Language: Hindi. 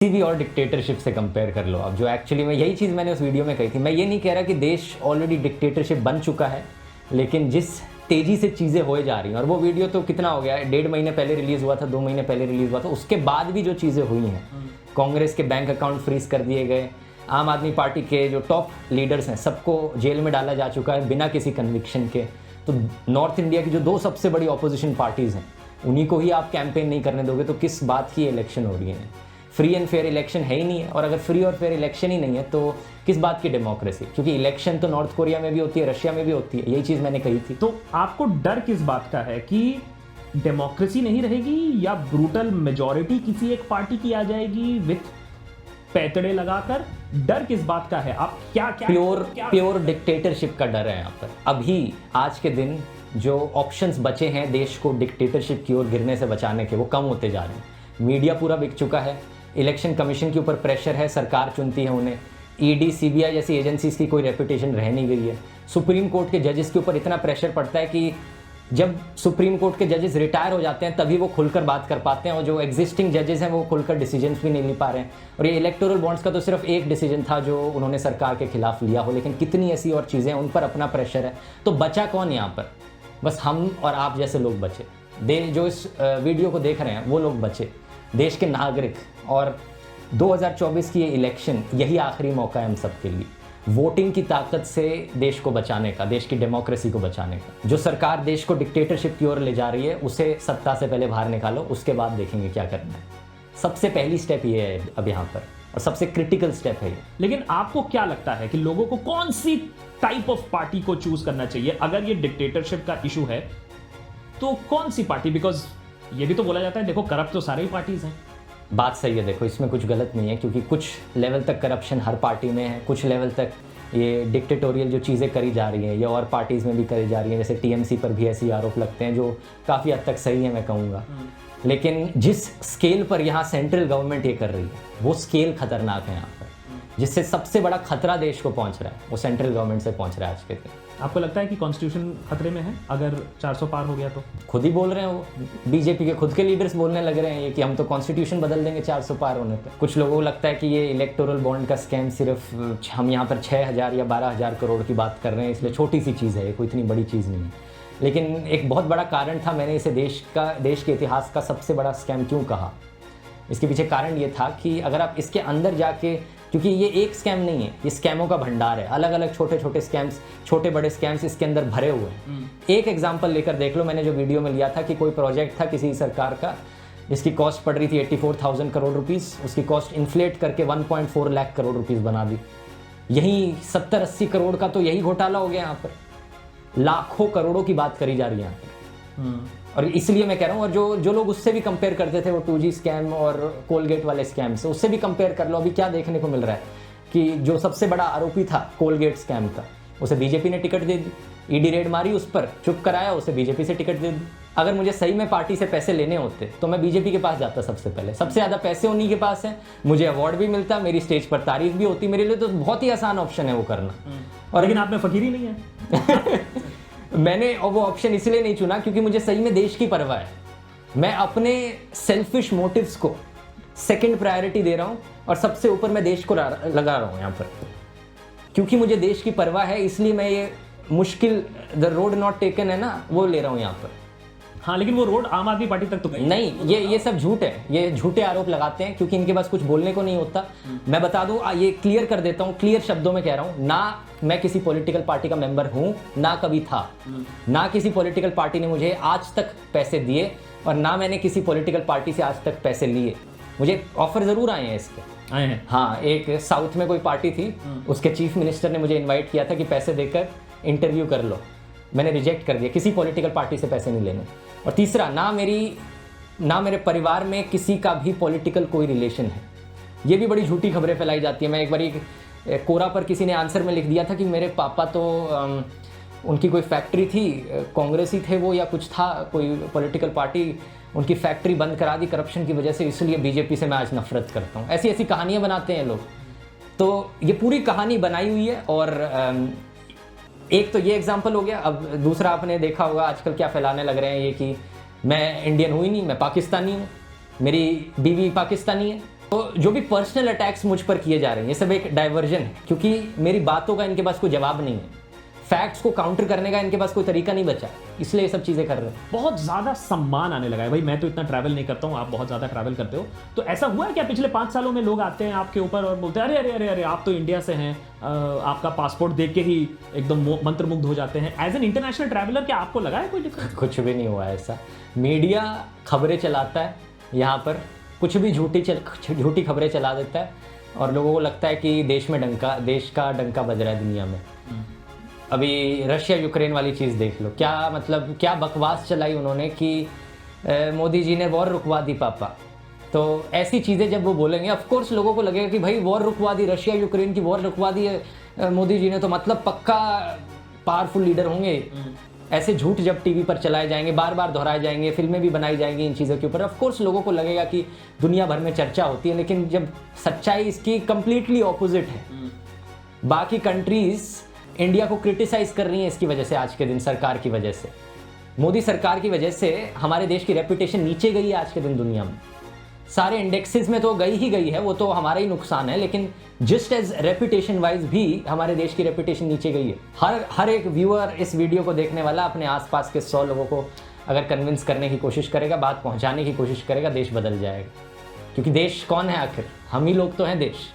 किसी भी और डिक्टेटरशिप से कंपेयर कर लो अब, जो एक्चुअली में यही चीज़ मैंने उस वीडियो में कही थी। मैं ये नहीं कह रहा कि देश ऑलरेडी डिक्टेटरशिप बन चुका है, लेकिन जिस तेज़ी से चीज़ें होए जा रही हैं, और वो वीडियो तो कितना हो गया है, 1.5 महीने पहले रिलीज़ हुआ था, 2 महीने पहले रिलीज़ हुआ था, उसके बाद भी जो चीज़ें हुई हैं, कांग्रेस के बैंक अकाउंट फ्रीज कर दिए गए, आम आदमी पार्टी के जो टॉप लीडर्स हैं सबको जेल में डाला जा चुका है बिना किसी कन्विक्शन के। तो नॉर्थ इंडिया की जो 2 सबसे बड़ी ऑपोजिशन पार्टीज़ हैं, उन्हीं को ही आप कैंपेन नहीं करने दोगे तो किस बात की इलेक्शन हो रही है? फ्री एंड फेयर इलेक्शन है ही नहीं है, और अगर फ्री और फेयर इलेक्शन ही नहीं है तो किस बात की डेमोक्रेसी? क्योंकि इलेक्शन तो नॉर्थ कोरिया में भी होती है, रशिया में भी होती है, यही चीज़ मैंने कही थी। तो आपको डर किस बात का है कि डेमोक्रेसी नहीं रहेगी या ब्रूटल मेजॉरिटी किसी एक पार्टी की आ जाएगी विथ पैतड़े लगाकर? डर किस बात का है? आप क्या प्योर डिक्टेटरशिप का डर है यहाँ पर। अभी आज के दिन जो ऑप्शंस बचे हैं देश को डिक्टेटरशिप की ओर गिरने से बचाने के, वो कम होते जा रहे हैं। मीडिया पूरा बिक चुका है, इलेक्शन कमीशन के ऊपर प्रेशर है, सरकार चुनती है उन्हें, ईडी सीबीआई जैसी एजेंसीज की कोई रेपुटेशन रह नहीं गई है। सुप्रीम कोर्ट के जजेस के ऊपर इतना प्रेशर पड़ता है कि जब सुप्रीम कोर्ट के जजेस रिटायर हो जाते हैं तभी वो खुलकर बात कर पाते हैं, और जो एग्जिस्टिंग जजेस हैं वो खुलकर डिसीजंस भी नहीं ले पा रहे हैं। और ये इलेक्टोरल बॉन्ड्स का तो सिर्फ एक डिसीजन था जो उन्होंने सरकार के खिलाफ लिया हो, लेकिन कितनी ऐसी और चीज़ें हैं, उन पर अपना प्रेशर है। तो बचा कौन यहाँ पर? बस हम और आप जैसे लोग बचे। जो इस वीडियो को देख रहे हैं वो लोग बचे, देश के नागरिक। और 2024 की ये इलेक्शन यही आखिरी मौका है हम सबके लिए, वोटिंग की ताकत से देश को बचाने का, देश की डेमोक्रेसी को बचाने का। जो सरकार देश को डिक्टेटरशिप की ओर ले जा रही है उसे सत्ता से पहले बाहर निकालो, उसके बाद देखेंगे क्या करना है। सबसे पहली स्टेप ये है अब यहाँ पर, और सबसे क्रिटिकल स्टेप है ये। लेकिन आपको क्या लगता है कि लोगों को कौन सी टाइप ऑफ पार्टी को चूज करना चाहिए अगर ये डिक्टेटरशिप का इशू है? तो कौन सी पार्टी? बिकॉज ये भी तो बोला जाता है देखो करप्ट तो सारे ही पार्टीज हैं। बात सही है, देखो इसमें कुछ गलत नहीं है, क्योंकि कुछ लेवल तक करप्शन हर पार्टी में है, कुछ लेवल तक ये डिक्टेटोरियल जो चीज़ें करी जा रही हैं ये और पार्टीज़ में भी करी जा रही हैं। जैसे टीएमसी पर भी ऐसे आरोप लगते हैं जो काफ़ी हद तक सही है, मैं कहूँगा। लेकिन जिस स्केल पर यहाँ सेंट्रल गवर्नमेंट ये कर रही है वो स्केल खतरनाक है यहाँ पर। जिससे सबसे बड़ा खतरा देश को पहुँच रहा है वो सेंट्रल गवर्नमेंट से पहुँच रहा है आज के दिन। आपको लगता है कि कॉन्स्टिट्यूशन खतरे में है अगर 400 पार हो गया तो? खुद ही बोल रहे हैं वो, बीजेपी के खुद के लीडर्स बोलने लग रहे हैं ये कि हम तो कॉन्स्टिट्यूशन बदल देंगे 400 पार होने पर। कुछ लोगों को लगता है कि ये इलेक्टोरल बॉन्ड का स्कैम सिर्फ हम यहाँ पर 6,000 या 12,000 करोड़ की बात कर रहे हैं, इसलिए छोटी सी चीज़ है, ये कोई इतनी बड़ी चीज़ नहीं है। लेकिन एक बहुत बड़ा कारण था, मैंने इसे देश के इतिहास का सबसे बड़ा स्कैम क्यों कहा। इसके पीछे कारण ये था कि अगर आप इसके अंदर जाके, क्योंकि ये एक स्कैम नहीं है, ये स्कैमों का भंडार है, अलग अलग छोटे छोटे स्कैम्स, छोटे बड़े स्कैम्स इसके अंदर भरे हुए हैं। एक एग्जांपल लेकर देख लो, मैंने जो वीडियो में लिया था कि कोई प्रोजेक्ट था किसी सरकार का जिसकी कॉस्ट पड़ रही थी 84,000 करोड़ रुपीज़, उसकी कॉस्ट इन्फ्लेट करके 1.4 लाख करोड़ रुपीज़ बना दी। यही 70-80 करोड़ का तो यही घोटाला हो गया यहाँ पर, लाखों करोड़ों की बात करी जा रही है यहाँ पर। और इसलिए मैं कह रहा हूँ, और जो लोग उससे भी कंपेयर करते थे वो 2G स्कैम और कोलगेट वाले स्कैम से, उससे भी कंपेयर कर लो। अभी क्या देखने को मिल रहा है कि जो सबसे बड़ा आरोपी था कोलगेट स्कैम का, उसे बीजेपी ने टिकट दे दी, ईडी रेड मारी उस पर, चुप कराया, उसे बीजेपी से टिकट दे दी। अगर मुझे सही में पार्टी से पैसे लेने होते तो मैं बीजेपी के पास जाता सबसे पहले, सबसे ज़्यादा पैसे उन्हीं के पास हैं, मुझे अवार्ड भी मिलता, मेरी स्टेज पर तारीफ भी होती, मेरे लिए तो बहुत ही आसान ऑप्शन है वो करना। और लेकिन आप में फकीरी नहीं है। मैंने वो ऑप्शन इसलिए नहीं चुना क्योंकि मुझे सही में देश की परवाह है। मैं अपने सेल्फिश मोटिव्स को सेकंड प्रायोरिटी दे रहा हूँ और सबसे ऊपर मैं देश को लगा रहा हूँ यहाँ पर, क्योंकि मुझे देश की परवाह है, इसलिए मैं ये मुश्किल द रोड नॉट टेकन है ना, वो ले रहा हूँ यहाँ पर। हाँ, लेकिन वो रोड आम आदमी पार्टी तक तो नहीं, ये सब झूठ है, ये झूठे आरोप लगाते हैं क्योंकि इनके पास कुछ बोलने को नहीं होता। मैं बता दूं, ये क्लियर कर देता हूं, क्लियर शब्दों में कह रहा हूं, ना मैं किसी पॉलिटिकल पार्टी का मेंबर हूं, ना कभी था, ना किसी पॉलिटिकल पार्टी ने मुझे आज तक पैसे दिए, और ना मैंने किसी पॉलिटिकल पार्टी से आज तक पैसे लिए। मुझे ऑफर जरूर आए हैं इसके, आए हैं। हाँ, एक साउथ में कोई पार्टी थी, उसके चीफ मिनिस्टर ने मुझे इन्वाइट किया था कि पैसे देकर इंटरव्यू कर लो, मैंने रिजेक्ट कर दिया, किसी पॉलिटिकल पार्टी से पैसे नहीं लेने। और तीसरा, ना मेरे परिवार में किसी का भी पॉलिटिकल कोई रिलेशन है। ये भी बड़ी झूठी खबरें फैलाई जाती है। मैं एक बार कोरा पर किसी ने आंसर में लिख दिया था कि मेरे पापा तो उनकी कोई फैक्ट्री थी, कांग्रेसी थे वो या कुछ था, कोई पॉलिटिकल पार्टी, उनकी फैक्ट्री बंद करा दी करप्शन की वजह से, इसलिए बीजेपी से मैं आज नफरत करता हूँ। ऐसी ऐसी कहानियाँ बनाते हैं लोग। तो ये पूरी कहानी बनाई हुई है। और एक तो ये एग्जाम्पल हो गया। अब दूसरा, आपने देखा होगा आजकल क्या फैलाने लग रहे हैं ये कि मैं इंडियन हूँ ही नहीं, मैं पाकिस्तानी हूँ, मेरी बीवी पाकिस्तानी है, तो जो भी पर्सनल अटैक्स मुझ पर किए जा रहे हैं ये सब एक डाइवर्जन है, क्योंकि मेरी बातों का इनके पास कोई जवाब नहीं है, फैक्ट्स को काउंटर करने का इनके पास कोई तरीका नहीं बचा, इसलिए ये सब चीजें कर रहे हैं। बहुत ज्यादा सम्मान आने लगा है भाई। मैं तो इतना ट्रैवल नहीं करता हूं, आप बहुत ज्यादा ट्रैवल करते हो, तो ऐसा हुआ है क्या पिछले 5 सालों में लोग आते हैं आपके ऊपर और बोलते हैं अरे अरे अरे अरे आप तो इंडिया से हैं, आपका पासपोर्ट देख के ही एकदम मंत्रमुग्ध हो जाते हैं? एज एन इंटरनेशनल ट्रैवलर क्या आपको लगा है कोई डिफरेंस? कुछ भी नहीं हुआ ऐसा। मीडिया खबरें चलाता है, यहाँ पर कुछ भी झूठी खबरें चला देता है और लोगों को लगता है कि देश का डंका बज रहा है दुनिया में। अभी रशिया यूक्रेन वाली चीज़ देख लो, क्या मतलब क्या बकवास चलाई उन्होंने कि मोदी जी ने वॉर रुकवा दी पापा। तो ऐसी चीज़ें जब वो बोलेंगे ऑफ कोर्स लोगों को लगेगा कि भाई वॉर रुकवा दी, रशिया यूक्रेन की वॉर रुकवा दी मोदी जी ने, तो मतलब पक्का पावरफुल लीडर होंगे। ऐसे झूठ जब टीवी पर चलाए जाएंगे, बार बार दोहराए जाएंगे, फिल्में भी बनाई जाएंगी इन चीज़ों के ऊपर, ऑफ कोर्स लोगों को लगेगा कि दुनिया भर में चर्चा होती है, लेकिन जब सच्चाई इसकी कंप्लीटली ऑपोजिट है। बाकी कंट्रीज इंडिया को क्रिटिसाइज कर रही हैं इसकी वजह से, आज के दिन सरकार की वजह से, मोदी सरकार की वजह से हमारे देश की रेपुटेशन नीचे गई है आज के दिन दुनिया में। सारे इंडेक्सेस में तो गई ही गई है, वो तो हमारा ही नुकसान है, लेकिन जस्ट एज रेपुटेशन वाइज भी हमारे देश की रेपुटेशन नीचे गई है। हर एक व्यूअर इस वीडियो को देखने वाला अपने आसपास के 100 लोगों को अगर कन्विंस करने की कोशिश करेगा, बात पहुंचाने की कोशिश करेगा, देश बदल जाएगा। क्योंकि देश कौन है आखिर? हम ही लोग तो हैं देश।